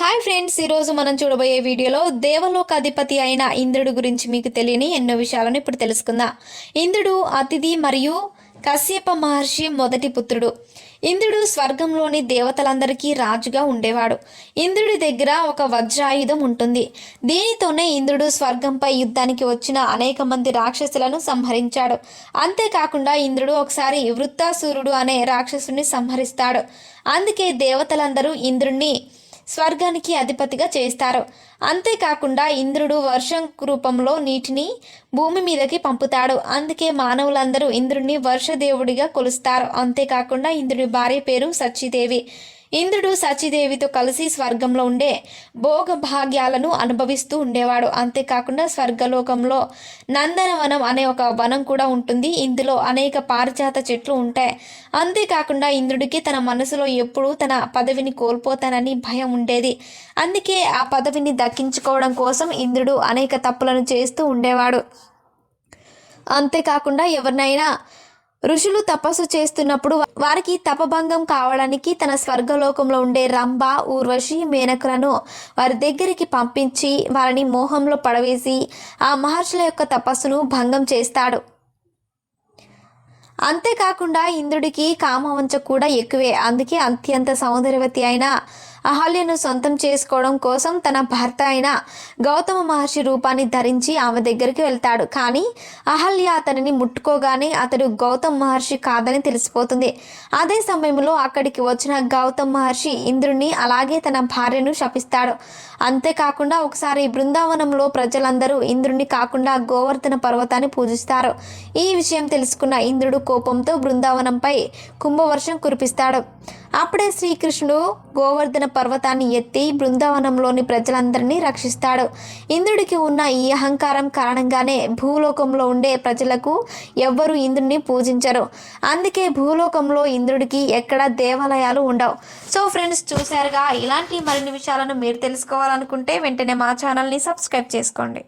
Hi friends, ఈరోజు మనం చూడబోయే వీడియోలో దేవలోక అధిపతి అయిన ఇంద్రుడి గురించి మీకు తెలియని ఎన్నో విషయాలను ఇప్పుడు తెలుసుకుందాం. ఇంద్రుడు అతిథి మరియు కశ్యప మహర్షి మొదటి పుత్రుడు. ఇంద్రుడు స్వర్గంలోని దేవతలందరికీ రాజుగా ఉండేవాడు. ఇంద్రుడి దగ్గర ఒక వజ్రాయుధం ఉంటుంది. దీనితోనే ఇంద్రుడు స్వర్గంపై యుద్ధానికి వచ్చిన అనేక మంది రాక్షసులను సంహరించాడు. అంతేకాకుండా ఇంద్రుడు ఒకసారి వృత్తాసురుడు అనే రాక్షసుని సంహరిస్తాడు. అందుకే దేవతలందరూ ఇంద్రుణ్ణి స్వర్గానికి అధిపతిగా చేస్తారు. అంతేకాకుండా ఇంద్రుడు వర్షం రూపంలో నీటిని భూమి మీదకి పంపుతాడు. అందుకే మానవులందరూ ఇంద్రుడిని వర్షదేవుడిగా కొలుస్తారు. అంతేకాకుండా ఇంద్రుడి భార్య పేరు సచీదేవి. ఇంద్రుడు సచీదేవితో కలిసి స్వర్గంలో ఉండే భోగ భాగ్యాలను అనుభవిస్తూ ఉండేవాడు. అంతేకాకుండా స్వర్గలోకంలో నందనవనం అనే ఒక వనం కూడా ఉంటుంది. ఇందులో అనేక పారిజాత చెట్లు ఉంటాయి. అంతేకాకుండా ఇంద్రుడికి తన మనసులో ఎప్పుడూ తన పదవిని కోల్పోతానని భయం ఉండేది. అందుకే ఆ పదవిని దక్కించుకోవడం కోసం ఇంద్రుడు అనేక తప్పులను చేస్తూ ఉండేవాడు. అంతేకాకుండా ఎవరినైనా ఋషులు తపస్సు చేస్తున్నప్పుడు వారికి తపభంగం కావడానికి తన స్వర్గలోకంలో ఉండే రంభ, ఊర్వశి, మేనకులను వారి దగ్గరికి పంపించి వారిని మోహంలో పడవేసి ఆ మహర్షుల యొక్క తపస్సును భంగం చేస్తాడు. అంతేకాకుండా ఇంద్రుడికి కామవంచ కూడా ఎక్కువే. అందుకే అత్యంత సౌందర్యవతి అయిన అహల్యను సొంతం చేసుకోవడం కోసం తన భర్త అయిన గౌతమ మహర్షి రూపాన్ని ధరించి ఆమె దగ్గరికి వెళ్తాడు. కానీ అహల్య అతనిని ముట్టుకోగానే అతడు గౌతమ మహర్షి కాదని తెలిసిపోతుంది. అదే సమయంలో అక్కడికి వచ్చిన గౌతమ మహర్షి ఇంద్రుడిని అలాగే తన భార్యను శపిస్తాడు. అంతేకాకుండా ఒకసారి బృందావనంలో ప్రజలందరూ ఇంద్రుడిని కాకుండా గోవర్ధన పర్వతాన్ని పూజిస్తారు. ఈ విషయం తెలుసుకున్న ఇంద్రుడు కోపంతో బృందావనంపై కుంభవర్షం కురిపిస్తాడు. అప్పుడే శ్రీకృష్ణుడు గోవర్ధన పర్వతాన్ని ఎత్తి బృందావనంలోని ప్రజలందరినీ రక్షిస్తాడు. ఇంద్రుడికి ఉన్న ఈ అహంకారం కారణంగానే భూలోకంలో ఉండే ప్రజలకు ఎవ్వరూ ఇంద్రుడిని పూజించరు. అందుకే భూలోకంలో ఇంద్రుడికి ఎక్కడ దేవాలయాలు ఉండవు. సో ఫ్రెండ్స్, చూశారుగా. ఇలాంటి మరిన్ని విషయాలను మీరు తెలుసుకోవాలనుకుంటే వెంటనే మా ఛానల్ని సబ్స్క్రైబ్ చేసుకోండి.